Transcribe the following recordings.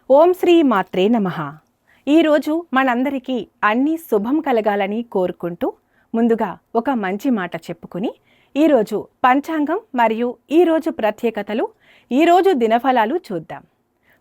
ఓం శ్రీ మాత్రే నమః. ఈరోజు మనందరికీ అన్ని శుభం కలగాలని కోరుకుంటూ ముందుగా ఒక మంచి మాట చెప్పుకుని ఈరోజు పంచాంగం మరియు ఈరోజు ప్రత్యేకతలు, ఈరోజు దినఫలాలు చూద్దాం.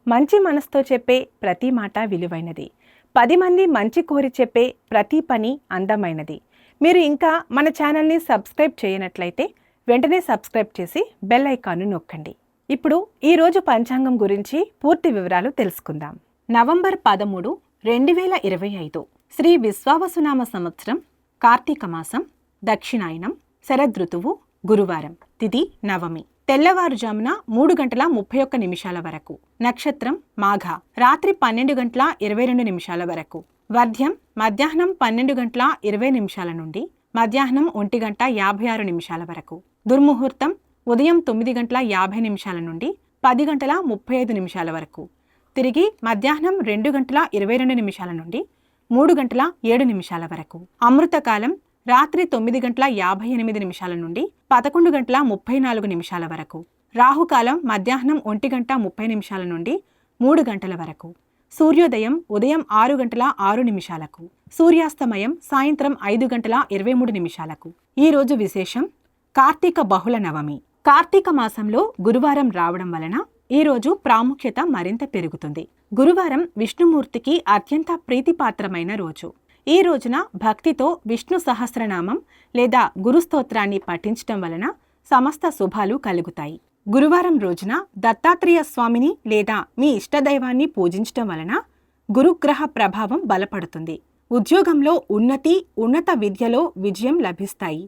మంచి మనసుతో చెప్పే ప్రతి మాట విలువైనది. 10 మంది మంచి కోరి చెప్పే ప్రతి పని అందమైనది. మీరు ఇంకా మన ఛానల్ని సబ్స్క్రైబ్ చేయనట్లయితే వెంటనే సబ్స్క్రైబ్ చేసి బెల్ ఐకాన్ను నొక్కండి. ఇప్పుడు ఈరోజు పంచాంగం గురించి పూర్తి వివరాలు తెలుసుకుందాం. నవంబర్ 13, 2025 శ్రీ విశ్వావసునామ సంవత్సరం, కార్తీక మాసం, దక్షిణాయనం, శరదృతువు, గురువారం, తిథి నవమి, తెల్లవారుజామున 3:31 వరకు, నక్షత్రం మాఘ, రాత్రి 12:22 వరకు, వర్ధ్యం మధ్యాహ్నం 12:20 నుండి మధ్యాహ్నం 1:56 వరకు, దుర్ముహూర్తం ఉదయం 9:50 నుండి 10:35 వరకు, తిరిగి మధ్యాహ్నం 2:22 నుండి 3:07 వరకు, అమృతకాలం రాత్రి 9:58 నుండి 11:34 వరకు, రాహుకాలం మధ్యాహ్నం 1:30 నుండి 3 గంటల వరకు, సూర్యోదయం ఉదయం 6:06, సూర్యాస్తమయం సాయంత్రం 5:23. ఈరోజు విశేషం కార్తీక బహుళ నవమి. కార్తీక మాసంలో గురువారం రావడం వలన ఈరోజు ప్రాముఖ్యత మరింత పెరుగుతుంది. గురువారం విష్ణుమూర్తికి అత్యంత ప్రీతిపాత్రమైన రోజు. ఈ రోజున భక్తితో విష్ణు సహస్రనామం లేదా గురుస్తోత్రాన్ని పఠించటం వలన సమస్త శుభాలు కలుగుతాయి. గురువారం రోజున దత్తాత్రేయ స్వామిని లేదా మీ ఇష్టదైవాన్ని పూజించటం వలన గురుగ్రహ ప్రభావం బలపడుతుంది. ఉద్యోగంలో ఉన్నతి, ఉన్నత విద్యలో విజయం లభిస్తాయి.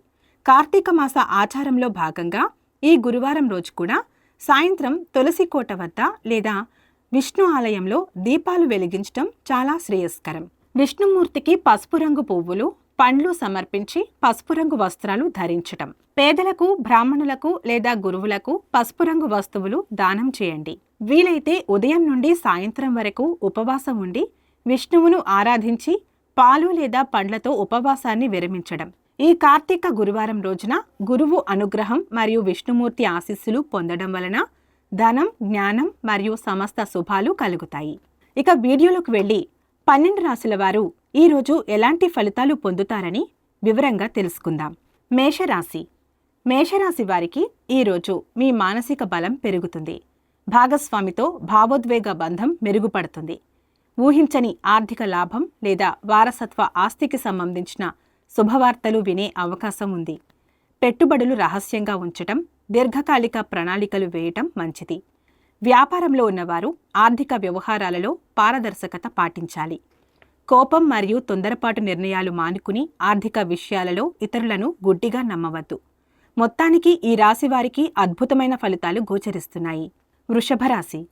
కార్తీక మాస ఆచారంలో భాగంగా ఈ గురువారం రోజు కూడా సాయంత్రం తులసి కోట వద్ద లేదా విష్ణు ఆలయంలో దీపాలు వెలిగించటం చాలా శ్రేయస్కరం. విష్ణుమూర్తికి పసుపు రంగు పువ్వులు, పండ్లు సమర్పించి పసుపు రంగు వస్త్రాలు ధరించటం. పేదలకు, బ్రాహ్మణులకు లేదా గురువులకు పసుపు రంగు వస్తువులు దానం చేయండి. వీలైతే ఉదయం నుండి సాయంత్రం వరకు ఉపవాసం ఉండి విష్ణువును ఆరాధించి పాలు లేదా పండ్లతో ఉపవాసాన్ని విరమించడం. ఈ కార్తీక గురువారం రోజున గురువు అనుగ్రహం మరియు విష్ణుమూర్తి ఆశీస్సులు పొందడం వలన ధనం, జ్ఞానం మరియు సమస్త శుభాలు కలుగుతాయి. ఇక వీడియోలోకి వెళ్ళి 12 రాశుల వారు ఈరోజు ఎలాంటి ఫలితాలు పొందుతారని వివరంగా తెలుసుకుందాం. మేషరాశి. మేషరాశి వారికి ఈరోజు మీ మానసిక బలం పెరుగుతుంది. భాగస్వామితో భావోద్వేగ బంధం మెరుగుపడుతుంది. ఊహించని ఆర్థిక లాభం లేదా వారసత్వ ఆస్తికి సంబంధించిన శుభవార్తలు వినే అవకాశం ఉంది. పెట్టుబడులు రహస్యంగా ఉంచటం, దీర్ఘకాలిక ప్రణాళికలు వేయటం మంచిది. వ్యాపారంలో ఉన్నవారు ఆర్థిక వ్యవహారాలలో పారదర్శకత పాటించాలి. కోపం మరియు తొందరపాటు నిర్ణయాలు మానుకుని ఆర్థిక విషయాలలో ఇతరులను గుడ్డిగా నమ్మవద్దు. మొత్తానికి ఈ రాశి వారికి అద్భుతమైన ఫలితాలు గోచరిస్తున్నాయి. వృషభ రాశి.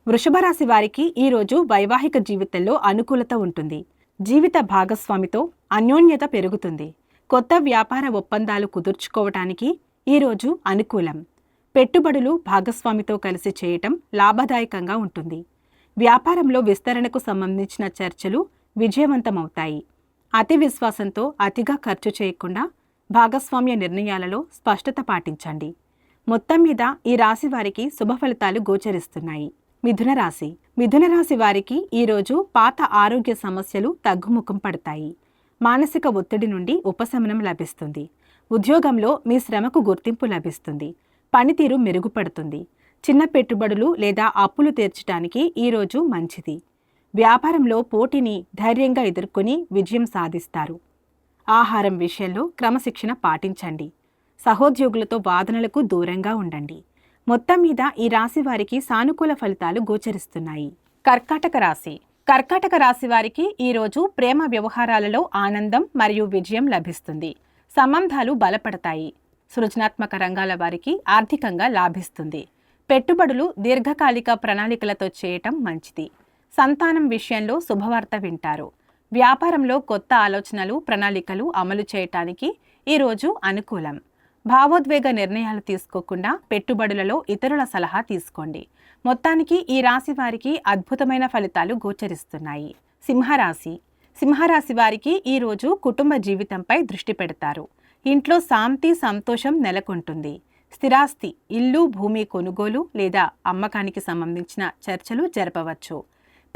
వృషభ రాశి వారికి ఈరోజు వైవాహిక జీవితంలో అనుకూలత ఉంటుంది. జీవిత భాగస్వామితో అన్యోన్యత పెరుగుతుంది. కొత్త వ్యాపార ఒప్పందాలు కుదుర్చుకోవటానికి ఈరోజు అనుకూలం. పెట్టుబడులు భాగస్వామితో కలిసి చేయటం లాభదాయకంగా ఉంటుంది. వ్యాపారంలో విస్తరణకు సంబంధించిన చర్చలు విజయవంతమవుతాయి. అతి విశ్వాసంతో అతిగా ఖర్చు చేయకుండా భాగస్వామ్య నిర్ణయాలలో స్పష్టత పాటించండి. మొత్తం మీద ఈ రాశి వారికి శుభ ఫలితాలు గోచరిస్తున్నాయి. మిథున రాశి. మిథున రాశి వారికి ఈరోజు పాత ఆరోగ్య సమస్యలు తగ్గుముఖం పడతాయి. మానసిక ఒత్తిడి నుండి ఉపశమనం లభిస్తుంది. ఉద్యోగంలో మీ శ్రమకు గుర్తింపు లభిస్తుంది. పనితీరు మెరుగుపడుతుంది. చిన్న పెట్టుబడులు లేదా అప్పులు తీర్చడానికి ఈరోజు మంచిది. వ్యాపారంలో పోటీని ధైర్యంగా ఎదుర్కొని విజయం సాధిస్తారు. ఆహారం విషయంలో క్రమశిక్షణ పాటించండి. సహోద్యోగులతో వాదనలకు దూరంగా ఉండండి. మొత్తం మీద ఈ రాశి వారికి సానుకూల ఫలితాలు గోచరిస్తున్నాయి. కర్కాటక రాశి. కర్కాటక రాశి వారికి ఈరోజు ప్రేమ వ్యవహారాలలో ఆనందం మరియు విజయం లభిస్తుంది. సంబంధాలు బలపడతాయి. సృజనాత్మక రంగాల వారికి ఆర్థికంగా లాభిస్తుంది. పెట్టుబడులు దీర్ఘకాలిక ప్రణాళికలతో చేయటం మంచిది. సంతానం విషయంలో శుభవార్త వింటారు. వ్యాపారంలో కొత్త ఆలోచనలు, ప్రణాళికలు అమలు చేయటానికి ఈరోజు అనుకూలం. భావోద్వేగ నిర్ణయాలు తీసుకోకుండా పెట్టుబడులలో ఇతరుల సలహా తీసుకోండి. మొత్తానికి ఈ రాశి వారికి అద్భుతమైన ఫలితాలు గోచరిస్తున్నాయి. సింహరాశి. సింహరాశి వారికి ఈరోజు కుటుంబ జీవితంపై దృష్టి పెడతారు. ఇంట్లో శాంతి, సంతోషం నెలకొంటుంది. స్థిరాస్తి, ఇల్లు, భూమి కొనుగోలు లేదా అమ్మకానికి సంబంధించిన చర్చలు జరపవచ్చు.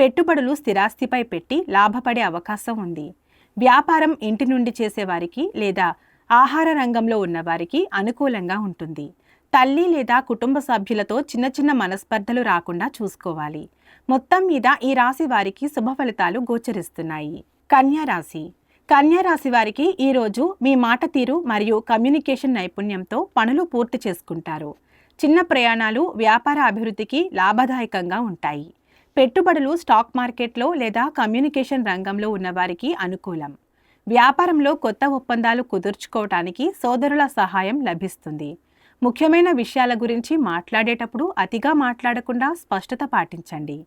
పెట్టుబడులు స్థిరాస్తిపై పెట్టి లాభపడే అవకాశం ఉంది. వ్యాపారం ఇంటి నుండి చేసేవారికి లేదా ఆహార రంగంలో ఉన్నవారికి అనుకూలంగా ఉంటుంది. తల్లి లేదా కుటుంబ సభ్యులతో చిన్న చిన్న మనస్పర్ధలు రాకుండా చూసుకోవాలి. మొత్తం మీద ఈ రాశి వారికి శుభ ఫలితాలు గోచరిస్తున్నాయి. కన్యా రాశి. కన్యా రాశి వారికి ఈరోజు మీ మాట తీరు మరియు కమ్యూనికేషన్ నైపుణ్యంతో పనులు పూర్తి చేసుకుంటారు. చిన్న ప్రయాణాలు వ్యాపార అభివృద్ధికి లాభదాయకంగా ఉంటాయి. పెట్టుబడులు స్టాక్ మార్కెట్లో లేదా కమ్యూనికేషన్ రంగంలో ఉన్నవారికి అనుకూలం. వ్యాపారంలో కొత్త ఒప్పందాలు కుదుర్చుకోవటానికి సోదరుల సహాయం లభిస్తుంది. ముఖ్యమైన విషయాల గురించి మాట్లాడేటప్పుడు అతిగా మాట్లాడకుండా స్పష్టత పాటించండి.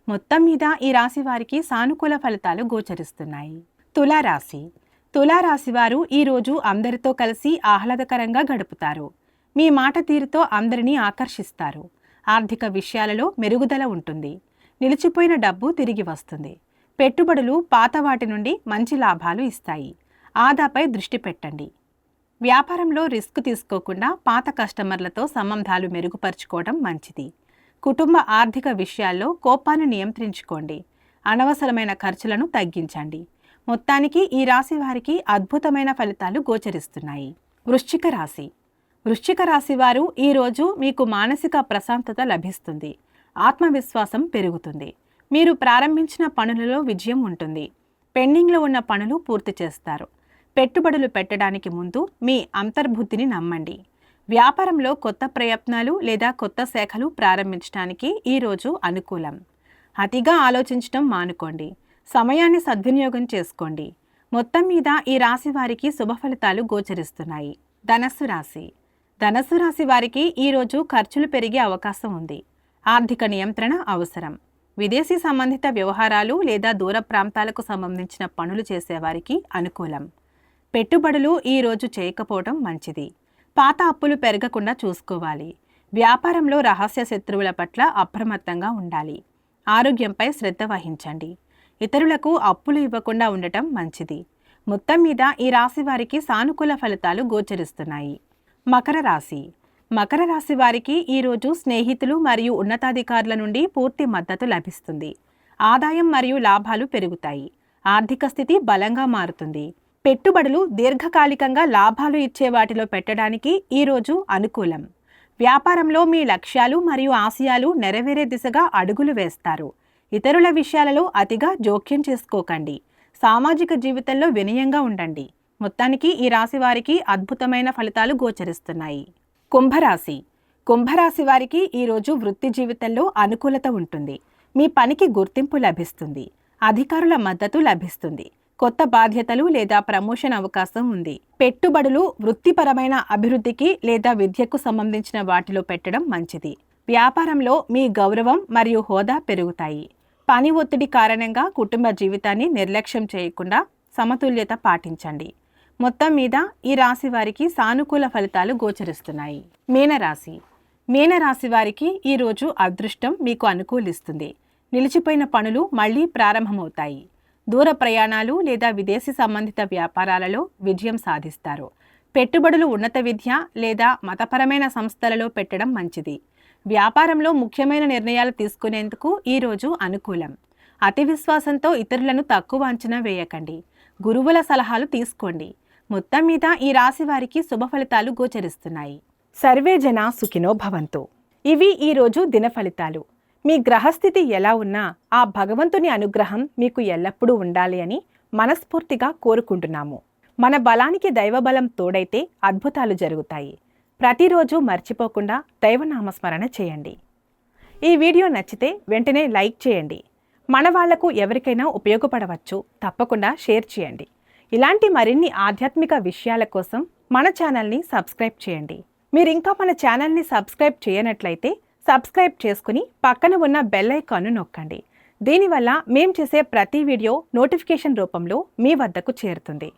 మొత్తం మీద ఈ రాశి వారికి సానుకూల ఫలితాలు గోచరిస్తున్నాయి. తులారాశి. తులారాశి వారు ఈరోజు అందరితో కలిసి ఆహ్లాదకరంగా గడుపుతారు. మీ మాట తీరుతో అందరినీ ఆకర్షిస్తారు. ఆర్థిక విషయాలలో మెరుగుదల ఉంటుంది. నిలిచిపోయిన డబ్బు తిరిగి వస్తుంది. పెట్టుబడులు పాత వాటి నుండి మంచి లాభాలు ఇస్తాయి. ఆదాపై దృష్టి పెట్టండి. వ్యాపారంలో రిస్క్ తీసుకోకుండా పాత కస్టమర్లతో సంబంధాలు మెరుగుపరుచుకోవడం మంచిది. కుటుంబ ఆర్థిక విషయాల్లో కోపాన్ని నియంత్రించుకోండి. అనవసరమైన ఖర్చులను తగ్గించండి. మొత్తానికి ఈ రాశి వారికి అద్భుతమైన ఫలితాలు గోచరిస్తున్నాయి. వృశ్చిక రాశి. వృశ్చిక రాశి వారు ఈరోజు మీకు మానసిక ప్రశాంతత లభిస్తుంది. ఆత్మవిశ్వాసం పెరుగుతుంది. మీరు ప్రారంభించిన పనులలో విజయం ఉంటుంది. పెండింగ్లో ఉన్న పనులు పూర్తి చేస్తారు. పెట్టుబడులు పెట్టడానికి ముందు మీ అంతర్బుద్ధిని నమ్మండి. వ్యాపారంలో కొత్త ప్రయత్నాలు లేదా కొత్త శాఖలు ప్రారంభించడానికి ఈరోజు అనుకూలం. అతిగా ఆలోచించడం మానుకోండి. సమయాన్ని సద్వినియోగం చేసుకోండి. మొత్తం మీద ఈ రాశి వారికి శుభ ఫలితాలు గోచరిస్తున్నాయి. ధనస్సు రాశి. ధనస్సు రాశి వారికి ఈరోజు ఖర్చులు పెరిగే అవకాశం ఉంది. ఆర్థిక నియంత్రణ అవసరం. విదేశీ సంబంధిత వ్యవహారాలు లేదా దూర ప్రాంతాలకు సంబంధించిన పనులు చేసేవారికి అనుకూలం. పెట్టుబడులు ఈరోజు చేయకపోవడం మంచిది. పాత అప్పులు పెరగకుండా చూసుకోవాలి. వ్యాపారంలో రహస్య శత్రువుల పట్ల అప్రమత్తంగా ఉండాలి. ఆరోగ్యంపై శ్రద్ధ వహించండి. ఇతరులకు అప్పులు ఇవ్వకుండా ఉండటం మంచిది. మొత్తం మీద ఈ రాశి వారికి సానుకూల ఫలితాలు గోచరిస్తున్నాయి. మకర రాశి. మకర రాశి వారికి ఈరోజు స్నేహితులు మరియు ఉన్నతాధికారుల నుండి పూర్తి మద్దతు లభిస్తుంది. ఆదాయం మరియు లాభాలు పెరుగుతాయి. ఆర్థిక స్థితి బలంగా మారుతుంది. పెట్టుబడులు దీర్ఘకాలికంగా లాభాలు ఇచ్చే వాటిలో పెట్టడానికి ఈరోజు అనుకూలం. వ్యాపారంలో మీ లక్ష్యాలు మరియు ఆశయాలు నెరవేరే దిశగా అడుగులు వేస్తారు. ఇతరుల విషయాలలో అతిగా జోక్యం చేసుకోకండి. సామాజిక జీవితంలో వినయంగా ఉండండి. మొత్తానికి ఈ రాశి వారికి అద్భుతమైన ఫలితాలు గోచరిస్తున్నాయి. కుంభరాశి. కుంభరాశి వారికి ఈరోజు వృత్తి జీవితంలో అనుకూలత ఉంటుంది. మీ పనికి గుర్తింపు లభిస్తుంది. అధికారుల మద్దతు లభిస్తుంది. కొత్త బాధ్యతలు లేదా ప్రమోషన్ అవకాశం ఉంది. పెట్టుబడులు వృత్తిపరమైన అభివృద్ధికి లేదా విద్యకు సంబంధించిన వాటిలో పెట్టడం మంచిది. వ్యాపారంలో మీ గౌరవం మరియు హోదా పెరుగుతాయి. పని ఒత్తిడి కారణంగా కుటుంబ జీవితాన్ని నిర్లక్ష్యం చేయకుండా సమతుల్యత పాటించండి. మొత్తం మీద ఈ రాశి వారికి సానుకూల ఫలితాలు గోచరిస్తున్నాయి. మీనరాశి. మీనరాశి వారికి ఈరోజు అదృష్టం మీకు అనుకూలిస్తుంది. నిలిచిపోయిన పనులు మళ్లీ ప్రారంభమవుతాయి. దూర ప్రయాణాలు లేదా విదేశీ సంబంధిత వ్యాపారాలలో విజయం సాధిస్తారు. పెట్టుబడులు ఉన్నత విద్య లేదా మతపరమైన సంస్థలలో పెట్టడం మంచిది. వ్యాపారంలో ముఖ్యమైన నిర్ణయాలు తీసుకునేందుకు ఈరోజు అనుకూలం. అతి విశ్వాసంతో ఇతరులను తక్కువ అంచనా వేయకండి. గురువుల సలహాలు తీసుకోండి. మొత్తం మీద ఈ రాశి వారికి శుభ ఫలితాలు గోచరిస్తున్నాయి. సర్వే జనా సుఖినో భవంతు. ఇవి ఈరోజు దిన ఫలితాలు. మీ గ్రహస్థితి ఎలా ఉన్నా ఆ భగవంతుని అనుగ్రహం మీకు ఎల్లప్పుడూ ఉండాలి అని మనస్ఫూర్తిగా కోరుకుంటున్నాము. మన బలానికి దైవబలం తోడైతే అద్భుతాలు జరుగుతాయి. ప్రతిరోజు మర్చిపోకుండా దైవనామస్మరణ చేయండి. ఈ వీడియో నచ్చితే వెంటనే లైక్ చేయండి. మన వాళ్లకు ఎవరికైనా ఉపయోగపడవచ్చు. తప్పకుండా షేర్ చేయండి. ఇలాంటి మరిన్ని ఆధ్యాత్మిక విషయాల కోసం మన ఛానల్ని సబ్స్క్రైబ్ చేయండి. మీరు ఇంకా మన ఛానల్ని సబ్స్క్రైబ్ చేయనట్లయితే సబ్స్క్రైబ్ చేసుకుని పక్కన ఉన్న బెల్ ఐకాన్ను నొక్కండి. దీనివల్ల మేం చేసే ప్రతి వీడియో నోటిఫికేషన్ రూపంలో మీ వద్దకు చేరుతుంది.